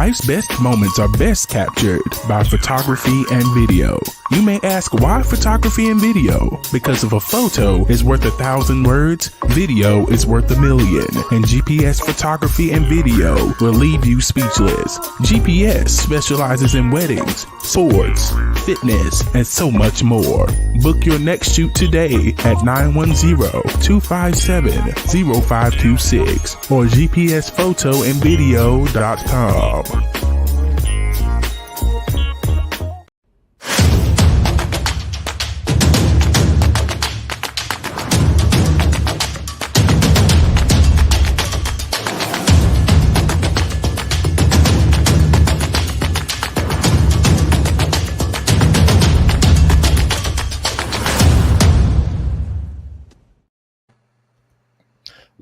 Life's best moments are best captured by photography and video. You may ask, why photography and video? Because if a photo is worth 1,000 words, video is worth 1,000,000. And GPS photography and video will leave you speechless. GPS specializes in weddings, swords, fitness, and so much more. Book your next shoot today at 910-257-0526 or gpsphotoandvideo.com.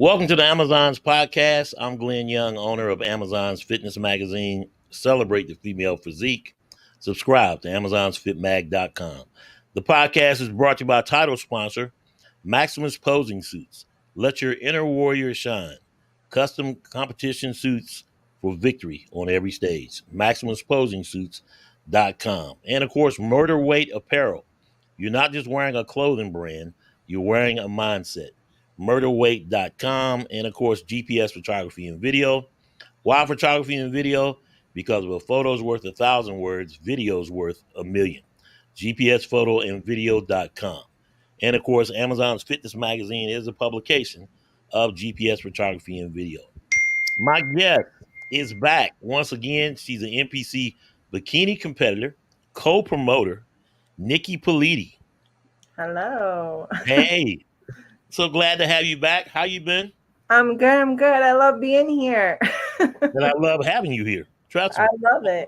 Welcome to the Amazon's podcast. I'm Glenn Young, owner of Amazon's fitness magazine, Celebrate the Female Physique. Subscribe to amazonsfitmag.com. The podcast is brought to you by title sponsor, Maximus Posing Suits. Let your inner warrior shine. Custom competition suits for victory on every stage. MaximusPosingSuits.com. And of course, Murder Weight Apparel. You're not just wearing a clothing brand, you're wearing a mindset. Murderweight.com, and of course GPS photography and video. Why photography and video? Because if a photo is worth 1,000 words, video is worth 1,000,000. GPSphotoandvideo.com. And of course, Amazon's fitness magazine is a publication of GPS photography and video. My guest is back once again. She's an NPC bikini competitor, co-promoter, Nikki Politi. Hello. Hey. So glad to have you back. How you been? I'm good. I love being here. And I love having you here. Trust me. I love it.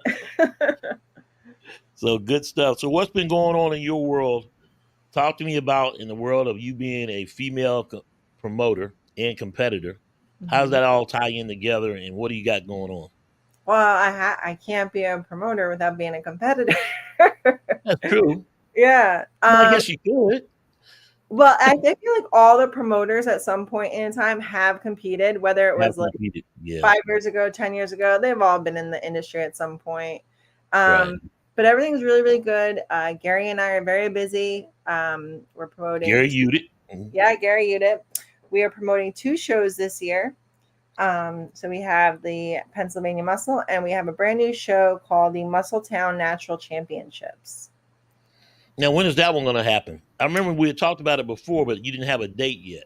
So good stuff. So what's been going on in your world? Talk to me about in the world of you being a female promoter and competitor. How does that all tie in together, and what do you got going on? Well, I can't be a promoter without being a competitor. That's true. Yeah. Well, I guess you could. Well, I feel like all the promoters at some point in time have competed, whether it was 5 years ago, 10 years ago. They've all been in the industry at some point. Right. But everything's really, really good. Gary and I are very busy. We're promoting. Gary Udit. Yeah, Gary Udit. We are promoting 2 shows this year. So we have the Pennsylvania Muscle, and we have a brand new show called the Muscletown Natural Championships. Now, when is that one going to happen? I remember we had talked about it before, but you didn't have a date yet.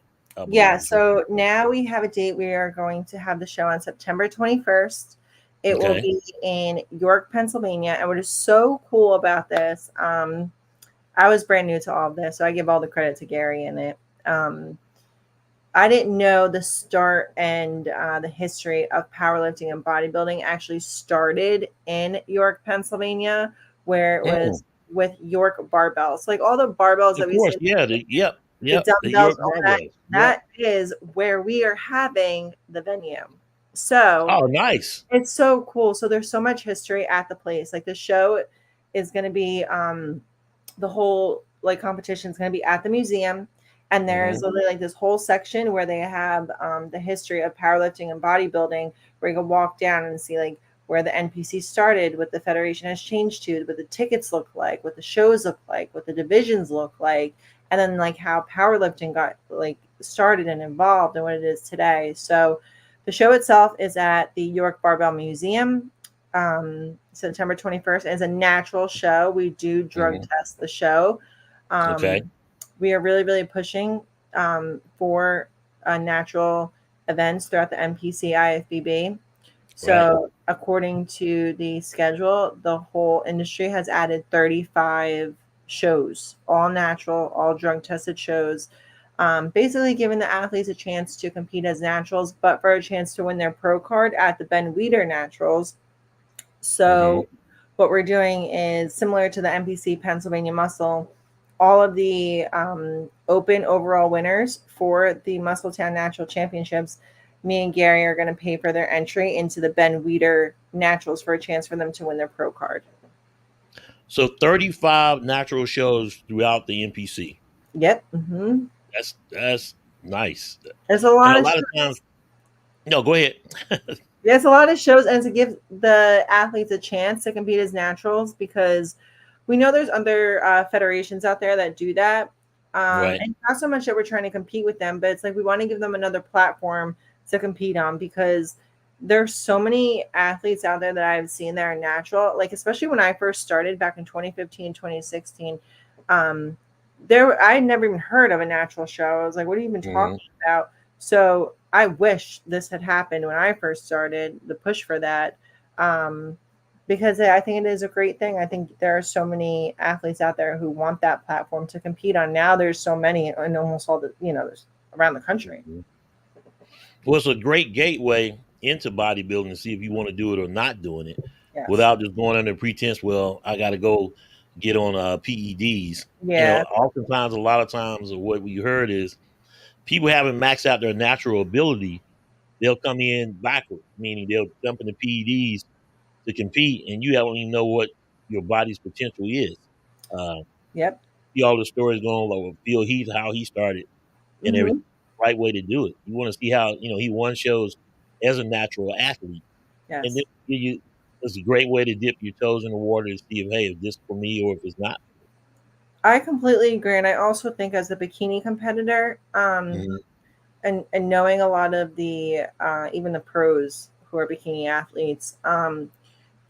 Yeah, so now we have a date. We are going to have the show on September 21st. It will be in York, Pennsylvania. And what is so cool about this, I was brand new to all of this, so I give all the credit to Gary in it. I didn't know the start and the history of powerlifting and bodybuilding actually started in York, Pennsylvania, where it was with York barbells, like all the barbells that we see. The dumbbells, that is where we are having the venue. So, oh, nice! It's so cool. So there's so much history at the place. Like the show is going to be, the whole like competition is going to be at the museum, and there's literally like this whole section where they have the history of powerlifting and bodybuilding, where you can walk down and see like where the NPC started, what the federation has changed to, what the tickets look like, what the shows look like, what the divisions look like, and then like how powerlifting got like started and evolved and what it is today. So the show itself is at the York Barbell Museum, September 21st. It's a natural show. We do drug test the show. We are really, really pushing for natural events throughout the NPC IFBB. So according to the schedule, the whole industry has added 35 shows, all natural, all drug tested shows, basically giving the athletes a chance to compete as naturals, but for a chance to win their pro card at the Ben Weider Naturals. So what we're doing is similar to the NPC Pennsylvania Muscle. All of the open overall winners for the Muscletown Natural Championships, me and Gary are going to pay for their entry into the Ben Weider Naturals for a chance for them to win their pro card. So 35 natural shows throughout the NPC. Yep. That's nice. There's a lot of times. No, go ahead. There's a lot of shows, and to give the athletes a chance to compete as naturals, because we know there's other federations out there that do that. Right. And not so much that we're trying to compete with them, but it's like we want to give them another platform to compete on, because there's so many athletes out there that I've seen that are natural. Like, especially when I first started back in 2015, 2016, um, I had never even heard of a natural show. I was like, what are you even Hmm. talking about? So I wish this had happened when I first started, the push for that. Um, because I think it is a great thing. I think there are so many athletes out there who want that platform to compete on. Now there's so many in almost all the, there's around the country. Well, it's a great gateway into bodybuilding to see if you want to do it or not doing it Yes. without just going under pretense, well, I got to go get on PEDs. Yeah. Oftentimes, a lot of times, what we heard is people haven't maxed out their natural ability. They'll come in backward, meaning they'll jump into PEDs to compete, and you don't even know what your body's potential is. Uh, Yep. See all the stories going like with Phil Heath, how he started and everything. Hmm. Right way to do it. You want to see how he won shows as a natural athlete, and then Yes. it's a great way to dip your toes in the water to see if hey, if this for me or if it's not. I completely agree. And I also think as a bikini competitor, Hmm. and knowing a lot of the even the pros who are bikini athletes,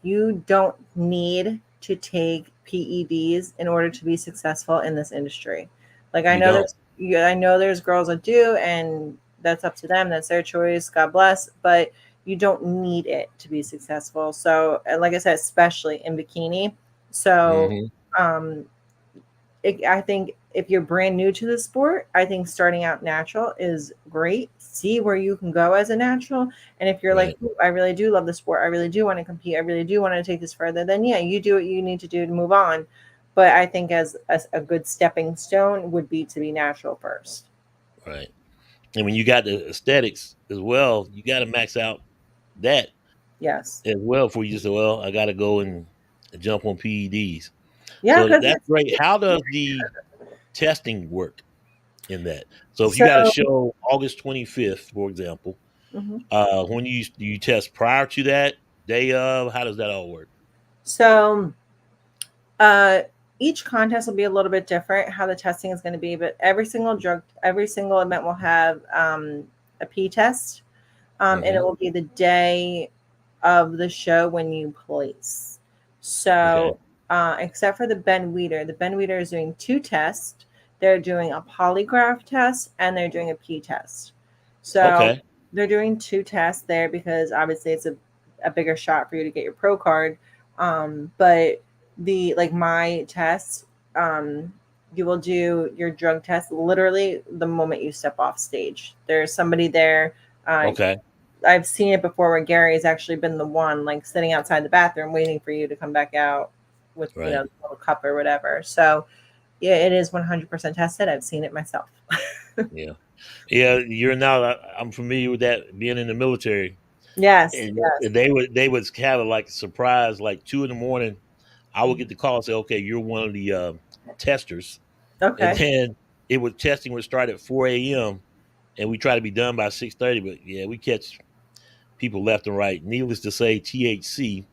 you don't need to take PEDs in order to be successful in this industry. Like I You know don't. there's yeah, I know there's girls that do, and that's up to them. That's their choice. God bless. But you don't need it to be successful. So, and like I said, especially in bikini. So, Hmm. um, I think if you're brand new to the sport, I think starting out natural is great. See where you can go as a natural. And if you're like, Right. "Ooh, I really do love the sport, I really do want to compete, I really do want to take this further," then yeah, you do what you need to do to move on. But I think as a good stepping stone would be to be natural first. Right. And when you got the aesthetics as well, you got to max out that Yes. as well before you just say, well, I got to go and jump on PEDs. Yeah, So because that's it's great. How does the testing work in that? So if you so. got a show August 25th, for example, Mhm. when you test prior to that, day of, how does that all work? So Uh, each contest will be a little bit different how the testing is going to be, but every single event will have a P test, and it Hmm. will be the day of the show when you place. Okay. So, except for the Ben Weeder is doing two tests. They're doing a polygraph test and they're doing a P test. So Okay. they're doing two tests there because obviously it's a bigger shot for you to get your pro card. But the like my test, you will do your drug test literally the moment you step off stage. There's somebody there. Uh, Okay. I've seen it before where Gary's actually been the one like sitting outside the bathroom waiting for you to come back out with Right. the little cup or whatever. So yeah, it is 100% tested. I've seen it myself. Yeah. Yeah. You're now. I'm familiar with that. Being in the military, Yes, and yes. they would have a like surprise like 2 in the morning. I would get the call and say, okay, you're one of the testers, and Okay. then testing would start at 4 a.m. and we try to be done by 6:30. But yeah, we catch people left and right. Needless to say, THC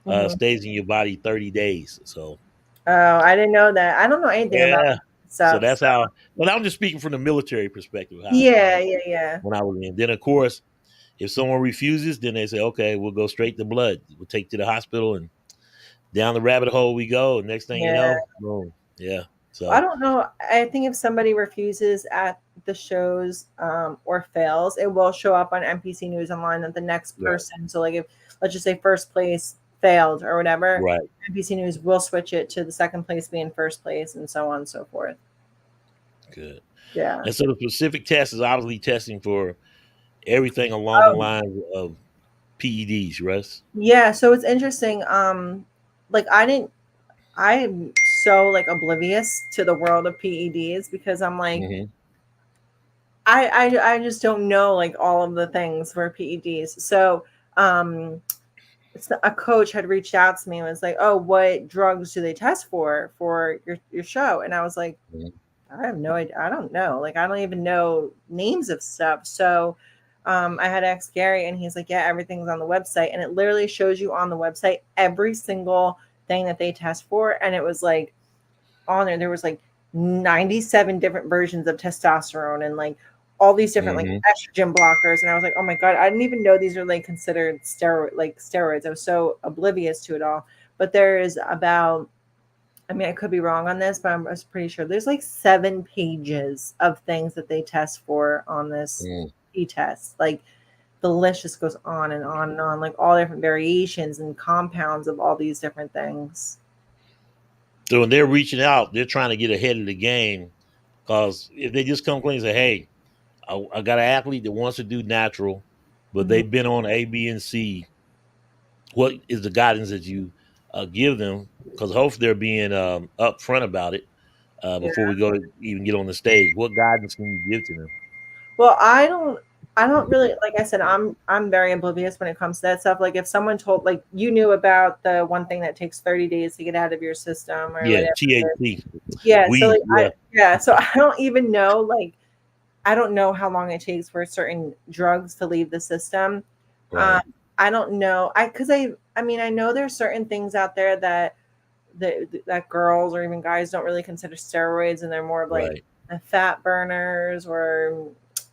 Hmm. stays in your body 30 days. So Oh, I didn't know that. I don't know anything about yeah, so stuff. that's So how. Well, I'm just speaking from the military perspective, how yeah, yeah, yeah. when I was in. Then of course, if someone refuses, then they say, okay, we'll go straight to blood. We'll take to the hospital and down the rabbit hole we go. Next thing you Yeah. know, boom. Yeah. I So don't know. I think if somebody refuses at the shows or fails, it will show up on NPC News Online that the next right, person. So, like, if let's just say first place failed or whatever, right, NPC News will switch it to the second place being first place and so on and so forth. good. Yeah. And so the specific test is obviously testing for everything along the Oh, lines of PEDs, Russ. yeah. So it's interesting. Like I'm so like oblivious to the world of PEDs because I'm like, Hmm. I just don't know like all of the things for PEDs. So um a coach had reached out to me and was like, "Oh, what drugs do they test for your show?" And I was like, Hmm. "I have no idea. I don't know. Like I don't even know names of stuff." So I had asked Gary, and he's like, yeah, everything's on the website. And it literally shows you on the website every single thing that they test for. And it was like on there was like 97 different versions of testosterone and like all these different like Mm-hmm. estrogen blockers. And I was like, oh my God, I didn't even know these are like considered steroids. I was so oblivious to it all. But there is about, I mean, I could be wrong on this, but I was pretty sure there's like 7 pages of things that they test for on this Mm. test. Like the list just goes on and on and on, like all different variations and compounds of all these different things. So when they're reaching out, they're trying to get ahead of the game. Because if they just come clean and say, "Hey, I got an athlete that wants to do natural, but Mhm. they've been on A, B, and C," what is the guidance that you give them? Because hopefully they're being upfront about it Yeah. before we go to even get on the stage. What guidance can you give to them? Well, I don't really, like I said, I'm very oblivious when it comes to that stuff. Like if someone told, like you knew about the one thing that takes 30 days to get out of your system or Yeah, whatever. THC, Yeah, so weed. like Yeah, so I don't even know, like I don't know how long it takes for certain drugs to leave the system. Um, right, I don't know. I mean, I know there's certain things out there that girls or even guys don't really consider steroids, and they're more of like right. fat burners, or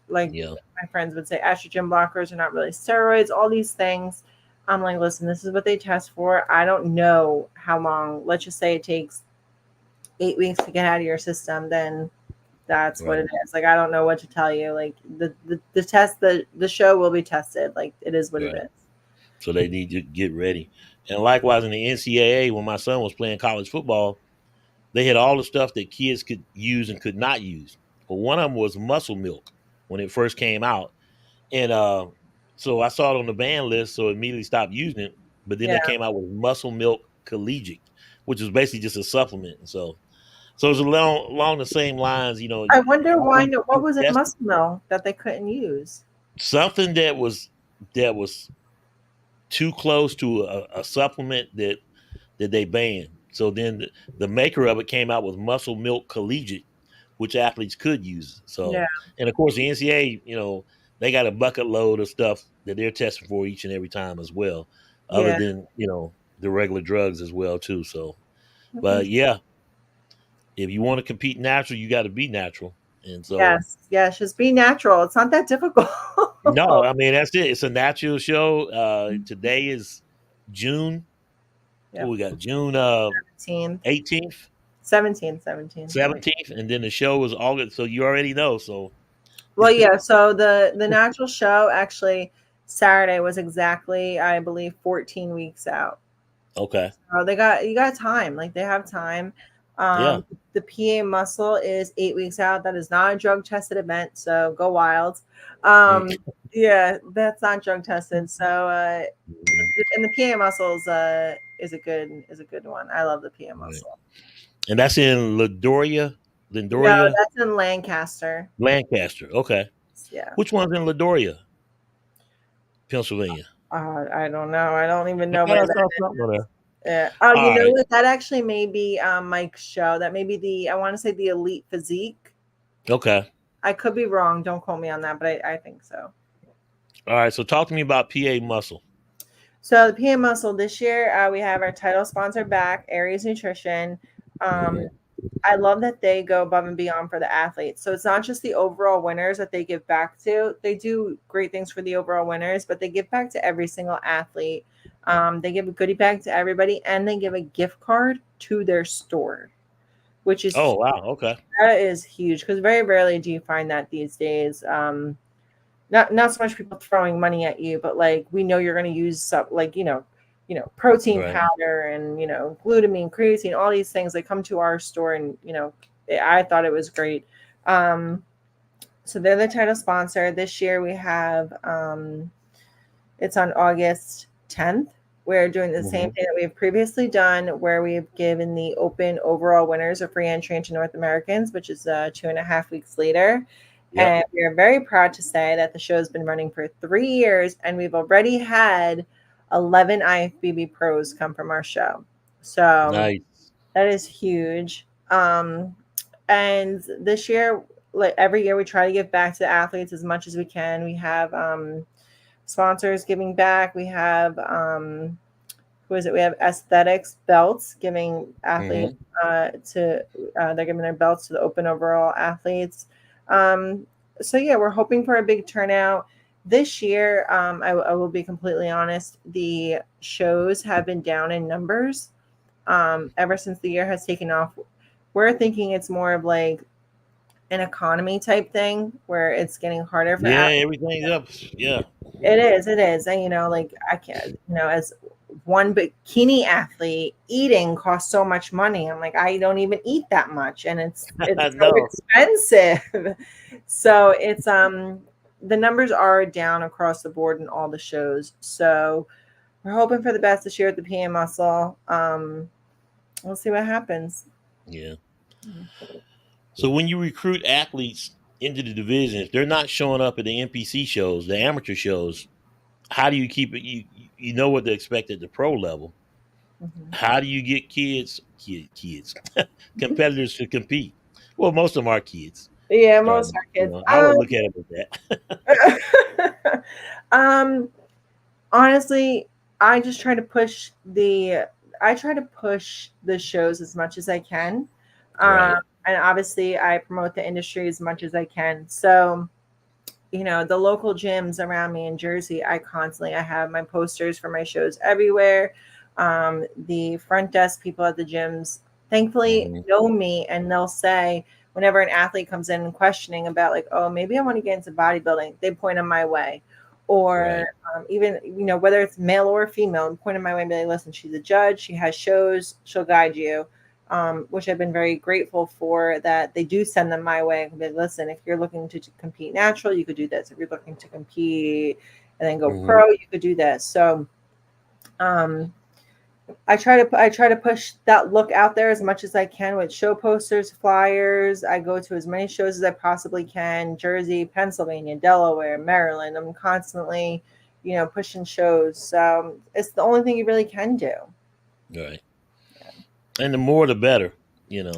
like Yeah, my friends would say estrogen blockers are not really steroids, all these things. I'm like, listen, this is what they test for. I don't know how long. Let's just say it takes 8 weeks to get out of your system, then that's what right, it is. Like I don't know what to tell you. Like the test, the show will be tested. Like it is what it right. is. So they need to get ready. And likewise in the NCAA, when my son was playing college football, they had all the stuff that kids could use and could not use. But one of them was muscle milk when it first came out. And so I saw it on the ban list, so I immediately stopped using it. But then Yeah. they came out with muscle milk collegiate, which is basically just a supplement. And so it's along the same lines, I wonder why. athletes What get was it, tested. muscle milk that they couldn't use? Something that was too close to a supplement that they banned. So then the maker of it came out with muscle milk collegiate, which athletes could use. Yeah. So, and of course, the NCAA, they got a bucket load of stuff that they're testing for each and every time as well, other Yeah. than the regular drugs as well too. So, That's but interesting. yeah, if you want to compete natural, you got to be natural. And so, Yes. Yes. Just be natural. It's not that difficult. no, I mean that's it. It's a natural show. Today is June. What Yep. we got? June 17th, 18th. 17th, 17th. Yeah. 17th, and then the show was August, so you already know. So, Well, yeah. So the natural show actually Saturday was exactly, I believe, 14 weeks out. okay, So you got time. Like they have time. yeah, The PA muscle is 8 weeks out. That is not a drug tested event. So go wild. Um, mm, yeah, that's not drug tested. So mhm, and the PA muscles is a good one. I love the PA right. muscle. And that's in Ladoria, No, Lindoria, that's in Lancaster. Lancaster. Okay, Yeah. which one's in Ladoria, Pennsylvania? I don't know. I don't even I know thought where I that saw is. something on there. Yeah. Oh, you All know right, what? That actually may be Mike's show. That may be I want to say the Elite Physique. okay, I could be wrong. Don't quote me on that, but I think so. all right. So talk to me about PA Muscle. So the PA Muscle this year, we have our title sponsor back, Aries Nutrition. Um, Mhm. I love that they go above and beyond for the athletes. So it's not just the overall winners that they give back to. They do great things for the overall winners, but they give back to every single athlete. They give a goodie bag to everybody, and they give a gift card to their store, which Oh is wow, okay, that is huge because very rarely do you find that these days. Not so much people throwing money at you, but like we know you're going to use some, like protein right, powder and glutamine, creatine, all these things. They come to our store, and I thought it was great. Um, so they're the title sponsor this year. We have it's on August 10th. We're doing the same hmm thing that we've previously done, where we've given the open overall winners a free entry into North Americans, which is 2.5 weeks later. yep. And we are very proud to say that the show has been running for 3 years, and we've already had 11 IFBB pros come from our show. So Nice. that is huge. And this year, like every year we try to give back to the athletes as much as we can. We have sponsors giving back. We have who is it? We have aesthetics belts giving athletes they're giving their belts to the open overall athletes. So yeah, we're hoping for a big turnout this year. I will be completely honest. The shows have been down in numbers ever since the year has taken off. We're thinking it's more of like an economy type thing where it's getting harder for Yeah, athletes. everything's up. Yeah. It is. And like I can't, as one bikini athlete, eating costs so much money. I'm like, I don't even eat that much, and it's so No. expensive. So it's the numbers are down across the board in all the shows. So we're hoping for the best this year at the PM Muscle. We'll see what happens. Yeah. So when you recruit athletes into the division, if they're not showing up at the NPC shows, the amateur shows, how do you keep it? You know what to expect at the pro level. Mm-hmm. How do you get kids competitors to compete? Well, most of them are kids. Yeah, most Starting, are kids. I would look at it with that. Honestly, I just try to push the shows as much as I can. Right. And obviously I promote the industry as much as I can. So, the local gyms around me in Jersey, I have my posters for my shows everywhere. The front desk people at the gyms thankfully know me, and they'll say, whenever an athlete comes in and questioning about like, oh, maybe I want to get into bodybuilding, they point them my way. Or even, whether it's male or female, point them my way and be like, listen, she's a judge, she has shows, she'll guide you. Which I've been very grateful for, that they do send them my way. They listen, if you're looking to compete natural, you could do this. If you're looking to compete and then go pro, you could do this. So I try to push that look out there as much as I can with show posters, flyers. I go to as many shows as I possibly can: Jersey, Pennsylvania, Delaware, Maryland. I'm constantly, pushing shows. So it's the only thing you really can do. Right. And the more, the better. Yeah,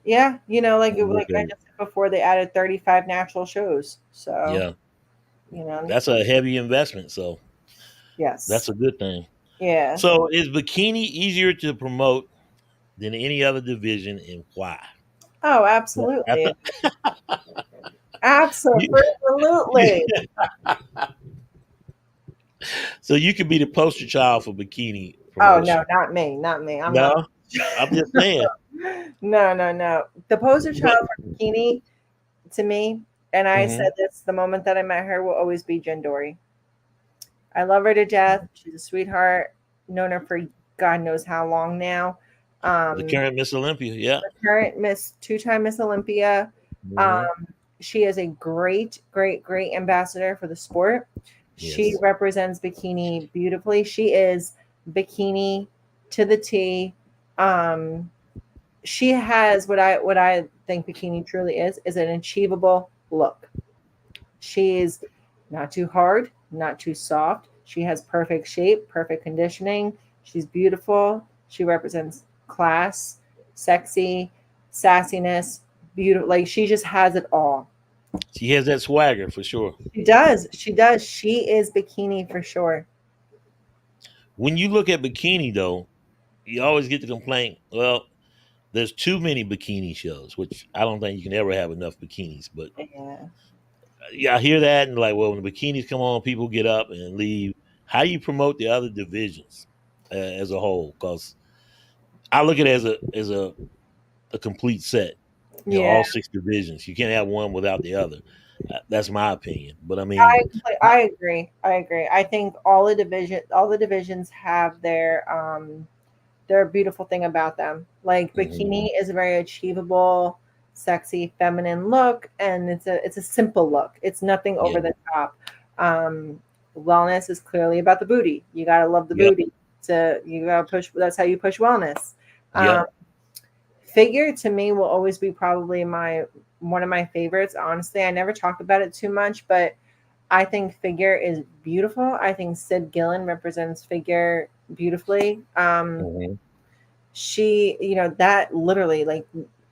like I just said before, they added 35 natural shows. So that's a heavy investment. So yes, that's a good thing. yeah. So is bikini easier to promote than any other division, and why? Oh, absolutely, absolutely. So you could be the poster child for bikini Oh promotion. no, not me, not me. I'm No, not. I'm just saying. No. The poster child for bikini to me, and I said this the moment that I met her, will always be Jen Dory. I love her to death. She's a sweetheart. Known her for God knows how long now. The current Miss Olympia, yeah. The current two-time Miss Olympia. She is a great ambassador for the sport. Yes. She represents bikini beautifully. She is bikini to the T. She has what I think bikini truly is an achievable look. She's not too hard, not too soft. She has perfect shape, perfect conditioning. She's beautiful. She represents class, sexy, sassiness, beautiful. Like, she just has it all. She has that swagger for sure. She does. She is bikini for sure. When you look at bikini, though, you always get the complaint, well, there's too many bikini shows, which I don't think you can ever have enough bikinis. But yeah, I hear that, and like, well, when the bikinis come on, people get up and leave. How do you promote the other divisions as a whole? Because I look at it as a complete set. All 6 divisions. You can't have one without the other. That's my opinion. But I mean, I agree. I think all the divisions have their beautiful thing about them. Like, bikini is a very achievable, sexy, feminine look, and it's a simple look. It's nothing over the top. Wellness is clearly about the booty. You gotta love the booty. You gotta push. That's how you push wellness. Figure to me will always be probably one of my favorites. Honestly, I never talk about it too much, but I think figure is beautiful. I think Sid Gillen represents figure beautifully. She, that literally, like,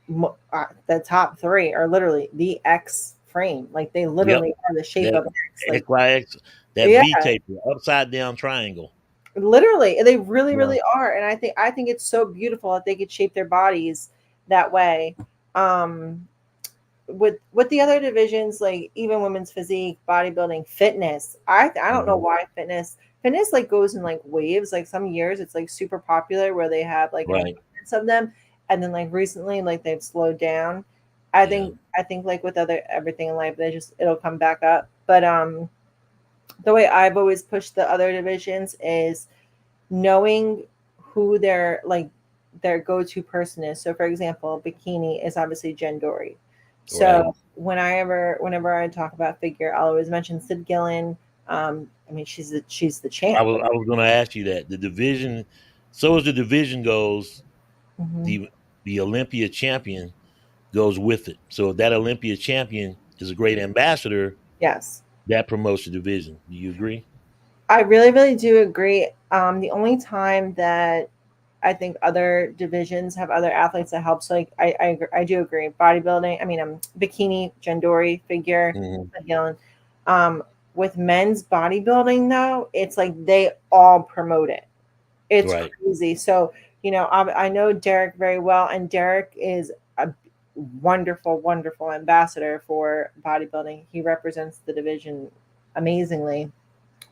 the top three are literally the X frame. Like they Yep. literally are the shape That of an X. Like XYX, that yeah, V taper, upside down triangle. literally, they really, Yeah. really are. And I think it's so beautiful that they could shape their bodies that way. Um, with the other divisions, like even women's physique, bodybuilding, fitness, I don't know Mhm. why fitness like goes in like waves. Like some years it's like super popular where they have like an Right. abundance of them, and then like recently like they've slowed down. Yeah. I think like with other everything in life, it'll come back up. But the way I've always pushed the other divisions is knowing who their go-to person is. So for example, bikini is obviously Jen Dory. Right. So whenever I talk about figure, I'll always mention Sid Gillen. I mean, she's the champ. I was going to ask you that the division. So as the division goes, Mhm. the Olympia champion goes with it. So if that Olympia champion is a great ambassador, Yes, that promotes the division. Do you agree? I really, really do agree. The only time that I think other divisions have other athletes that helps, like I do agree. Bodybuilding, I mean, bikini, Jandori, figure, Hmm. Gillen. Um, with men's bodybuilding, though, it's like they all promote it. It's Right. crazy. So, I know Derek very well, and Derek is a wonderful, wonderful ambassador for bodybuilding. He represents the division amazingly.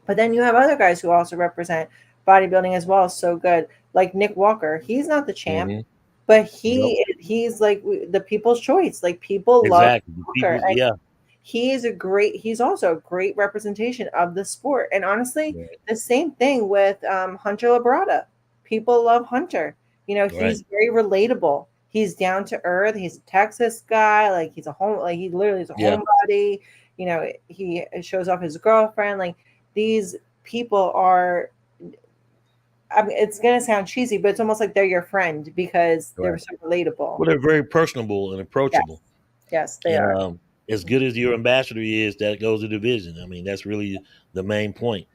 But then you have other guys who also represent bodybuilding as well. So good, like Nick Walker. He's not the champ, Hmm. but Nope. he's like the people's choice. Like people love Exactly. The Walker, people. and Yeah. he's also a great representation of the sport. And honestly, Right. the same thing with Hunter Labrada. People love Hunter. Right. He's very relatable. He's down to earth. He's a Texas guy. Like he literally is a Yeah. homebody. He shows off his girlfriend. Like these people are, I mean, it's gonna sound cheesy, but it's almost like they're your friend because they're Right. so relatable. Well, they're very personable and approachable. Yes, yes, they And are. as good as your ambassador is, that goes to division. I mean, that's really the main point.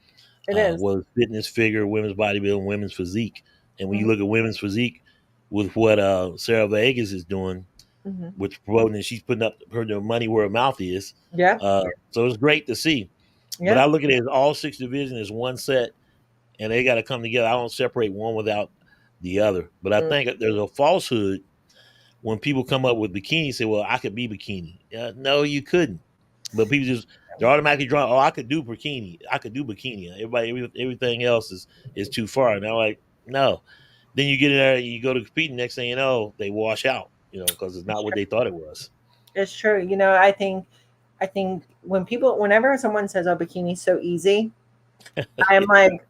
It is. Whether it's fitness, figure, women's bodybuilding, women's physique. And when you Mhm, look at women's physique with what Sarah Vegas is doing, mhm. with promoting, and she's putting up her money where her mouth is. Yeah, So it's great to see. But yeah. I look at it as all six divisions as one set, and they got to come together. I don't separate one without the other. But I Mm. think that there's a falsehood when people come up with bikini. Say, "Well, I could be bikini." No, you couldn't. But people just they're automatically drawn. Oh, I could do bikini. I could do bikini. Everything else is too far. And they're like, no. Then you get in there, and you go to compete. And next thing you know, they wash out. Because it's It's not what true. they thought it was. It's true. I think whenever someone says, "Oh, bikini's so easy," I'm like,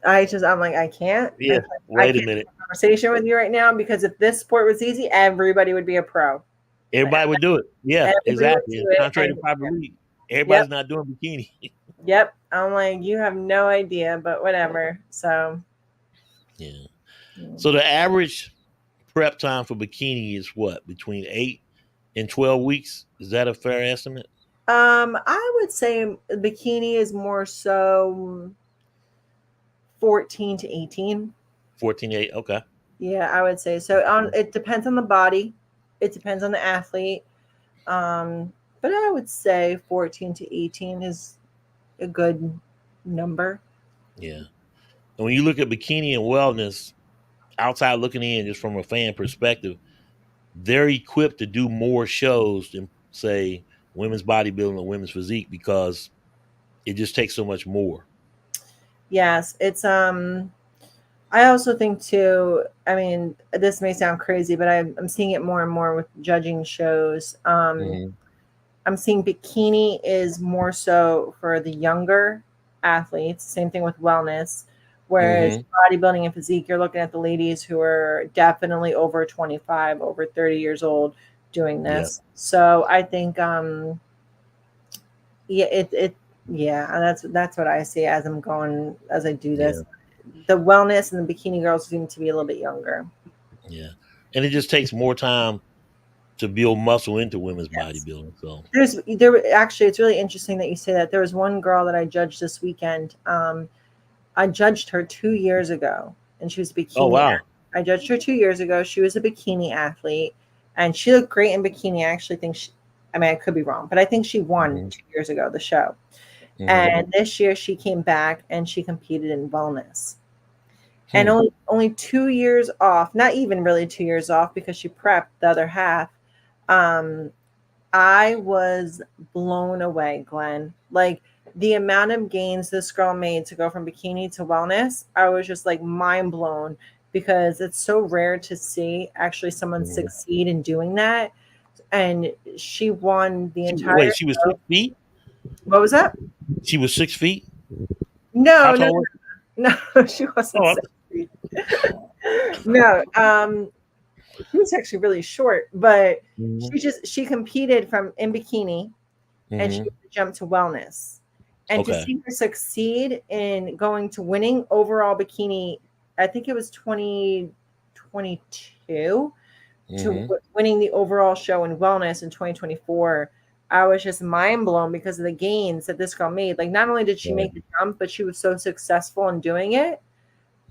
I'm like, Yeah. I Wait a can't have minute. a conversation with you right now because if this sport was easy, everybody would be a pro. Like, Everybody would do it. Yeah, everybody would exactly. do And it. contrary to popular belief, Yep, everybody's not doing bikini. yep. I'm like, you have no idea, but whatever. So, Yeah. mm. So the average prep time for bikini is what, between 8 and 12 weeks? Is that a fair estimate? I would say bikini is more so 14 to 18. 14 to 8. Okay. Yeah, I would say so. It depends on the body, it depends on the athlete. Um, but I would say 14 to 18 is a good number. Yeah. And when you look at bikini and wellness, outside looking in, just from a fan perspective, they're equipped to do more shows than, say, women's bodybuilding or women's physique because it just takes so much more. Yes, it's I also think too, I mean, this may sound crazy, but I'm seeing it more and more with judging shows. Hmm. I'm seeing bikini is more so for the younger athletes. Same thing with wellness. Whereas Hmm. bodybuilding and physique, you're looking at the ladies who are definitely over 25, over 30 years old doing Yeah. this. So I think, yeah, yeah, that's what I see as I do Yeah. this. The wellness and the bikini girls seem to be a little bit younger. Yeah. And it just takes more time to build muscle into women's Yes. bodybuilding. So, Actually, it's really interesting that you say that. There was one girl that I judged this weekend. I judged her 2 years ago, and she was a oh bikini. wow. I judged her 2 years ago. She was a bikini athlete. and she looked great in bikini. I actually think I could be wrong, but I think she won 2 years ago, the show. And this year she came back and she competed in wellness. And only 2 years off, not even really 2 years off because she prepped the other half. I was blown away, Glenn. Like the amount of gains this girl made to go from bikini to wellness, I was just like mind blown because it's so rare to see actually someone succeed in doing that. And she won the entire. Wait, she was 6 feet? What was that? She was 6 feet? No, How no, tall no, she wasn't Oh, 6 feet. No, she was actually really short, but she competed from in bikini and she jumped to wellness. And to see her succeed in going to winning overall bikini, I think it was 2022 to winning the overall show in wellness in 2024. I was just mind blown because of the gains that this girl made. Like, not only did she make the jump, but she was so successful in doing it.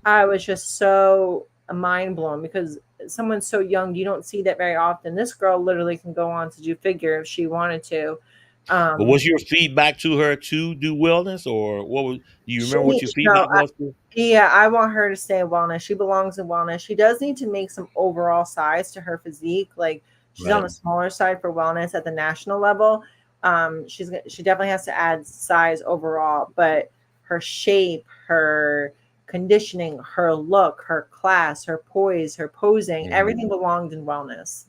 I was just so mind blown because someone so young, you don't see that very often. This girl literally can go on to do figure if she wanted to. But was your feedback to her to do wellness, or what was? Do you remember what your feedback was? Yeah, I want her to stay in wellness. She belongs in wellness. She does need to make some overall size to her physique. Like she's on the smaller side for wellness at the national level. She definitely has to add size overall, but her shape, her conditioning, her look, her class, her poise, her posing, everything belonged in wellness.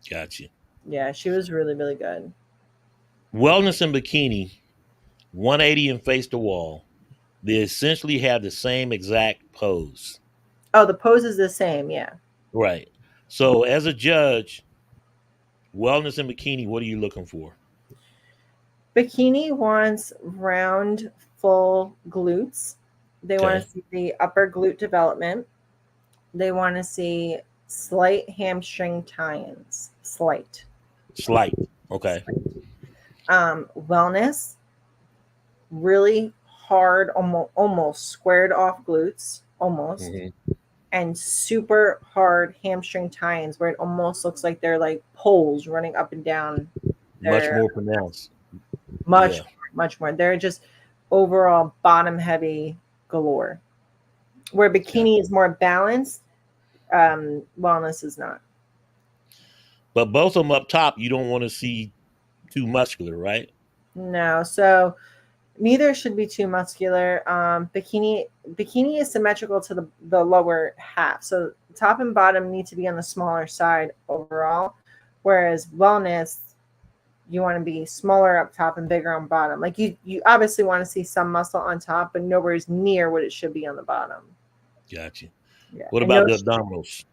Gotcha. Yeah, she was really, really good. Wellness and bikini, 180 and face the wall. They essentially have the same exact pose. Oh, the pose is the same, yeah. Right. So as a judge, wellness and bikini, what are you looking for? Bikini wants round, full glutes. They want to see the upper glute development. They want to see slight hamstring tie-ins. Slight. Okay. Wellness, really hard, almost squared off glutes, almost, and super hard hamstring tie-ins where it almost looks like they're like poles running up and down. Much more pronounced. Much more. They're just overall bottom heavy galore. Where bikini is more balanced, wellness is not. But both of them up top, you don't want to see too muscular, right? No. So neither should be too muscular. Bikini is symmetrical to the lower half. So top and bottom need to be on the smaller side overall. Whereas wellness, you want to be smaller up top and bigger on bottom. Like you obviously want to see some muscle on top, but nowhere's near what it should be on the bottom. Gotcha. Yeah. What about the abdominals?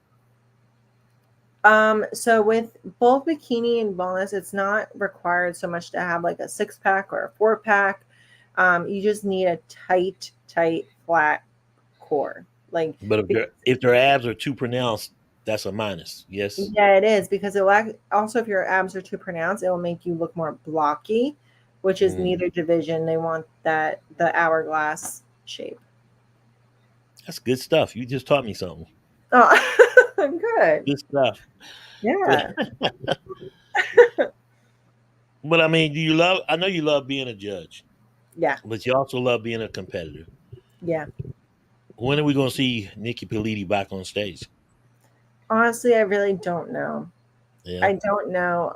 So with both bikini and wellness, it's not required so much to have like a 6-pack or a 4-pack. You just need a tight, flat core. Like, but if their abs are too pronounced, that's a minus. Yes. Yeah, it is because also if your abs are too pronounced, it will make you look more blocky, which is neither division. They want the hourglass shape. That's good stuff. You just taught me something. Oh, good. Good stuff. Yeah. But I mean, I know you love being a judge. Yeah. But you also love being a competitor. Yeah. When are we going to see Nikki Politi back on stage? Honestly, I really don't know. Yeah. I don't know.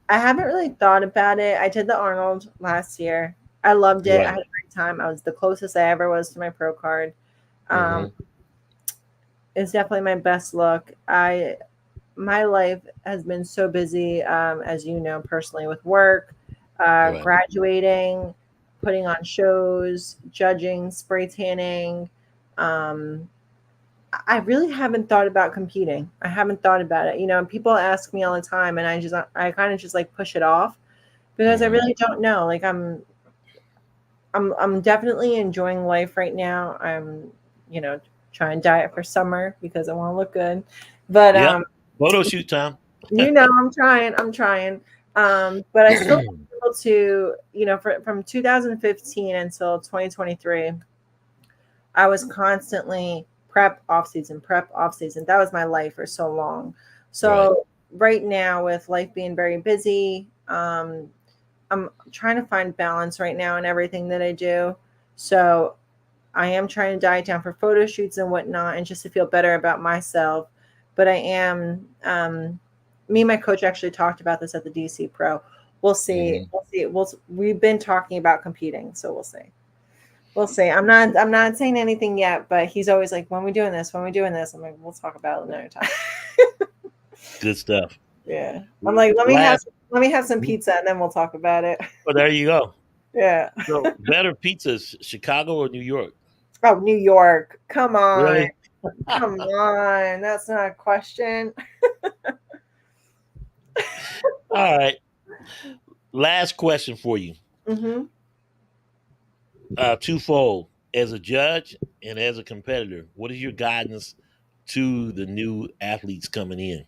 I haven't really thought about it. I did the Arnold last year. I loved it. Right. I had a great time. I was the closest I ever was to my pro card. It's definitely my best look. My life has been so busy, as you know, personally with work, graduating, putting on shows, judging, spray tanning. I really haven't thought about competing. I haven't thought about it. You know, people ask me all the time, and I kind of just like push it off because I really don't know. Like I'm definitely enjoying life right now. I'm, trying to diet for summer because I want to look good. But photo shoot time. I'm trying. But I still able to, from 2015 until 2023, I was constantly prep off season. That was my life for so long. So right now, with life being very busy, I'm trying to find balance right now in everything that I do. So I am trying to diet down for photo shoots and whatnot, and just to feel better about myself. But I am, me and my coach actually talked about this at the DC Pro. We'll see. We've been talking about competing, so we'll see. We'll see. I'm not saying anything yet, but he's always like, when we doing this? When we doing this? I'm like, we'll talk about it another time. Good stuff. Yeah. I'm like, let me have some pizza and then we'll talk about it. Well, there you go. Yeah. So better pizzas, Chicago or New York? Oh, New York. Come on. Really? Come on. That's not a question. All right. Last question for you. Mm-hmm. Twofold. As a judge and as a competitor, what is your guidance to the new athletes coming in?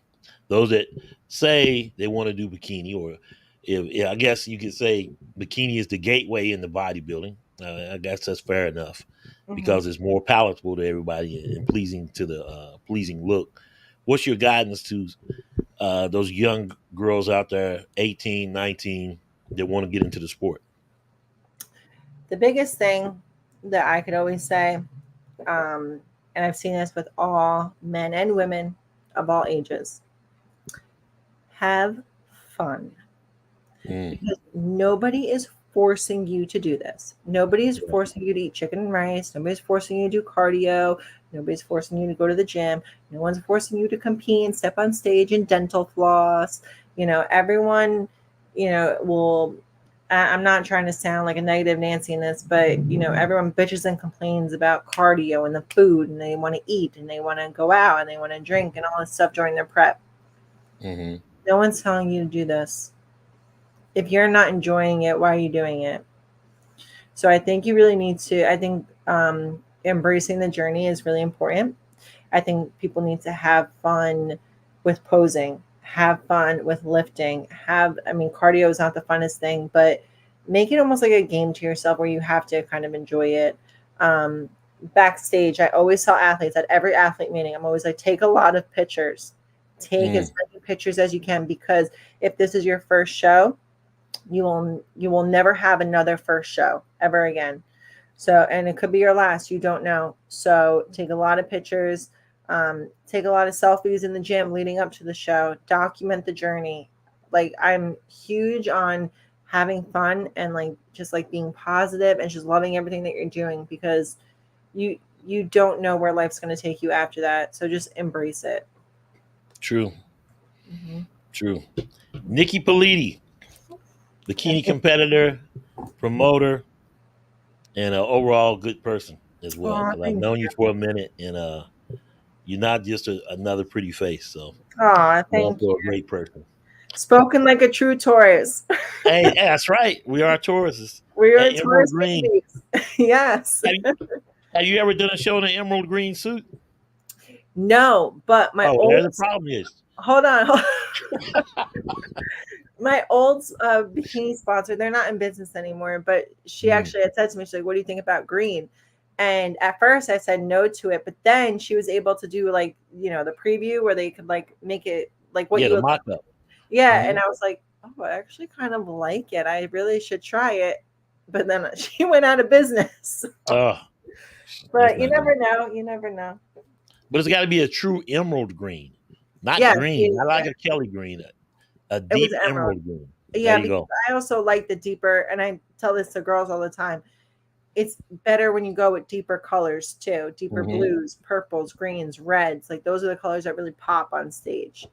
Those that say they want to do bikini, or if I guess you could say bikini is the gateway into bodybuilding. I guess that's fair enough because it's more palatable to everybody and pleasing to the pleasing look. What's your guidance to those young girls out there, 18, 19, that want to get into the sport? The biggest thing that I could always say, and I've seen this with all men and women of all ages, have fun. Because nobody is forcing you to do this. Nobody is forcing you to eat chicken and rice. Nobody's forcing you to do cardio. Nobody's forcing you to go to the gym. No one's forcing you to compete and step on stage in dental floss. Everyone, will. I'm not trying to sound like a negative Nancy in this, but everyone bitches and complains about cardio and the food, and they want to eat and they want to go out and they want to drink and all this stuff during their prep. No one's telling you to do this. If you're not enjoying it, why are you doing it? So I think you really need to, I think embracing the journey is really important. I think people need to have fun with posing, have fun with lifting, cardio is not the funnest thing, but make it almost like a game to yourself where you have to kind of enjoy it. Backstage, I always tell athletes at every athlete meeting, I'm always like, take a lot of pictures. Take as many pictures as you can, because if this is your first show, you will never have another first show ever again. So, and it could be your last, you don't know. So take a lot of pictures, take a lot of selfies in the gym leading up to the show, document the journey. Like, I'm huge on having fun and just being positive and just loving everything that you're doing, because you don't know where life's going to take you after that. So just embrace it. True. True. Nikki Politi, bikini competitor, promoter, and an overall good person as well. Because I've known you for a minute, and you're not just another pretty face. So, thank also you. A great person. Spoken like a true Taurus. Hey, that's right. We are Tauruses. We are Taurus green. Yes. Have you ever done a show in an emerald green suit? No, but the problem is. Hold on. My old bikini sponsor, they're not in business anymore, but she actually had said to me, she's like, what do you think about green? And at first I said no to it, but then she was able to do the preview where they could make it like what the mock-up. Yeah. And I was like, oh, I actually kind of like it. I really should try it. But then she went out of business. But you never know. You never know. But it's got to be a true emerald green, not green. Not like a Kelly green. A deep emerald green. Yeah, because I also like the deeper, and I tell this to girls all the time, it's better when you go with deeper colors too. Deeper blues, purples, greens, reds. Those are the colors that really pop on stage.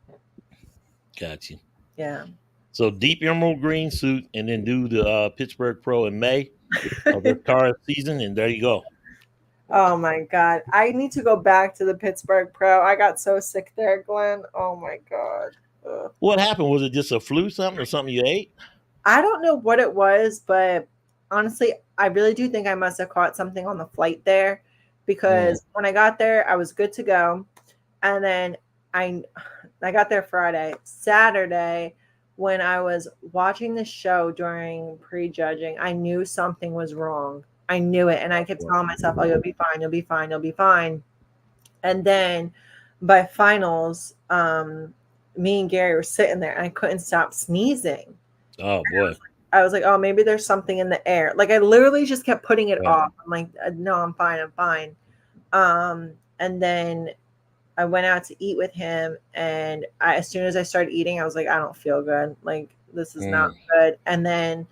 Gotcha. Yeah. So deep emerald green suit, and then do the Pittsburgh Pro in May of the car season, and there you go. Oh my God. I need to go back to the Pittsburgh Pro. I got so sick there, Glenn. Oh my God. Ugh. What happened? Was it just a flu something or something you ate? I don't know what it was, but honestly, I really do think I must have caught something on the flight there, because when I got there, I was good to go. And then I got there Friday. Saturday, when I was watching the show during pre-judging, I knew something was wrong. I knew it. And I kept telling myself, oh, you'll be fine. You'll be fine. You'll be fine. And then by finals, me and Gary were sitting there, and I couldn't stop sneezing. Oh boy. I was like, oh, maybe there's something in the air. Like I literally just kept putting it Right. off. I'm like, no, I'm fine. I'm fine. And then I went out to eat with him, and as soon as I started eating, I was like, I don't feel good. Like this is not good. And then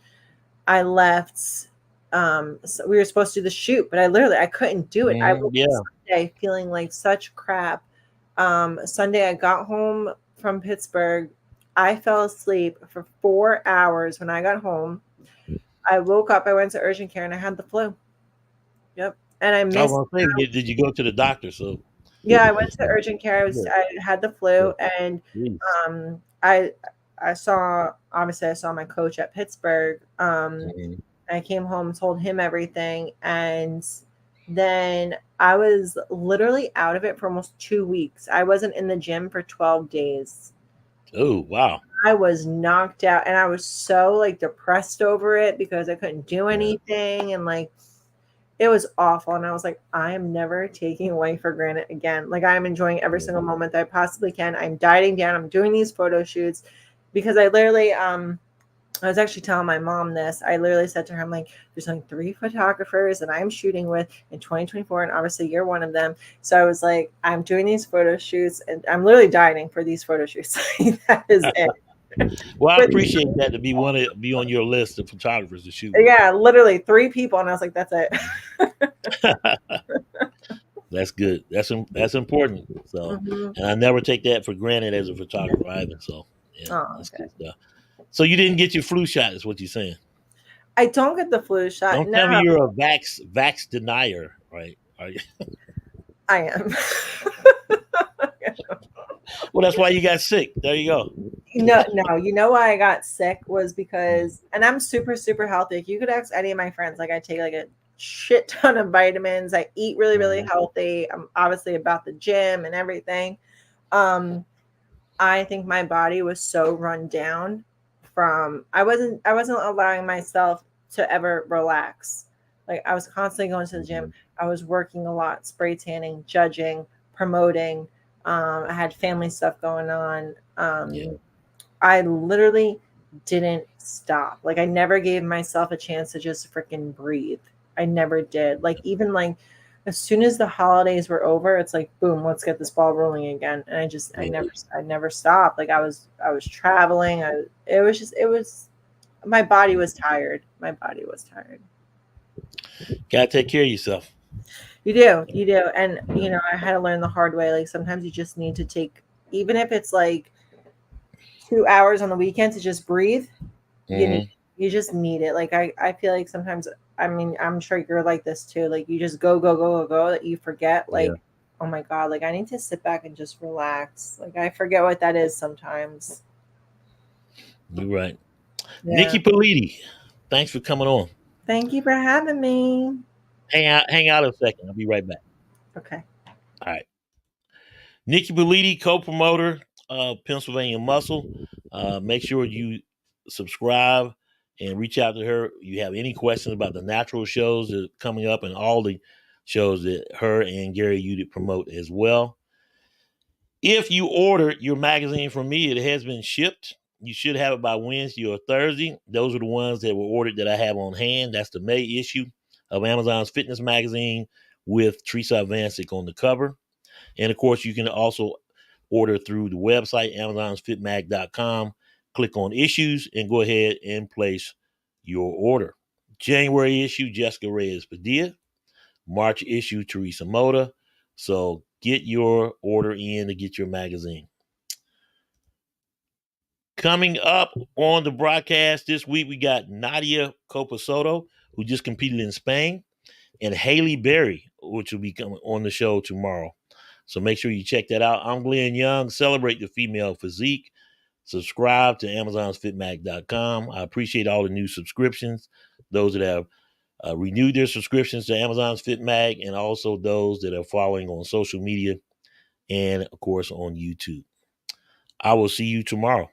I left. So we were supposed to do the shoot, but I couldn't do it. I woke up Sunday feeling like such crap. Sunday I got home from Pittsburgh. I fell asleep for 4 hours when I got home. I woke up, I went to urgent care, and I had the flu. Yep. And I I was missed. gonna say, did you go to the doctor? So Yeah, I went to urgent care. I had the flu, and Jeez. I saw, obviously I saw my coach at Pittsburgh. I came home and told him everything, and then I was literally out of it for almost 2 weeks. I wasn't in the gym for 12 days. Oh wow. I was knocked out, and I was so like depressed over it because I couldn't do anything, and like it was awful. And I was like, I am never taking life for granted again. Like I'm enjoying every single moment that I possibly can. I'm dieting down. I'm doing these photo shoots because I literally I was actually telling my mom this. I literally said to her, I'm like, there's only 3 photographers that I'm shooting with in 2024. And obviously you're one of them. So I was like, I'm doing these photo shoots, and I'm literally dieting for these photo shoots. That is it. Well, I appreciate that to be on your list of photographers to shoot with. Yeah, literally 3 people. And I was like, that's it. That's good. That's important. So, and I never take that for granted as a photographer either. So, yeah, that's good stuff. So you didn't get your flu shot, is what you're saying? I don't get the flu shot. Don't tell me you're a vax denier, right? Are you? I am. Well, that's why you got sick. There you go. No. You know why I got sick was because, and I'm super, super healthy. If you could ask any of my friends, like I take like a shit ton of vitamins. I eat really, really healthy. I'm obviously about the gym and everything. I think my body was so run down from I wasn't allowing myself to ever relax. Like I was constantly going to the gym. I was working a lot, spray tanning, judging, promoting. I had family stuff going on. I literally didn't stop. Like I never gave myself a chance to just freaking breathe. I never did. Like even like as soon as the holidays were over, it's like boom, let's get this ball rolling again. And I never stopped. Like I was traveling. It was my body was tired. My body was tired. Gotta take care of yourself. You do. And I had to learn the hard way. Like sometimes you just need to take, even if it's like 2 hours on the weekend to just breathe. You just need it. Like I feel like sometimes, I mean, I'm sure you're like this too. Like you just go that you forget like, oh my God, like I need to sit back and just relax. Like I forget what that is sometimes. You're right. Yeah. Nikki Politi, thanks for coming on. Thank you for having me. Hang out a second. I'll be right back. Okay. All right. Nikki Politi, co-promoter of Pennsylvania Muscle. Make sure you subscribe and reach out to her. You have any questions about the natural shows that are coming up and all the shows that her and Gary Udit promote as well. If you order your magazine from me, it has been shipped. You should have it by Wednesday or Thursday. Those are the ones that were ordered that I have on hand. That's the May issue of Amazon's Fitness Magazine with Teresa Vancic on the cover. And of course, you can also order through the website, amazonsfitmag.com. Click on issues and go ahead and place your order. January issue, Jessica Reyes Padilla. March issue, Teresa Mota. So get your order in to get your magazine. Coming up on the broadcast this week, we got Nadia Copasoto, who just competed in Spain, and Haley Berry, which will be coming on the show tomorrow. So make sure you check that out. I'm Glenn Young. Celebrate the female physique. Subscribe to amazonsfitmag.com. I appreciate all the new subscriptions, those that have renewed their subscriptions to Amazon's Fit Mag, and also those that are following on social media and, of course, on YouTube. I will see you tomorrow.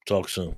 Talk soon.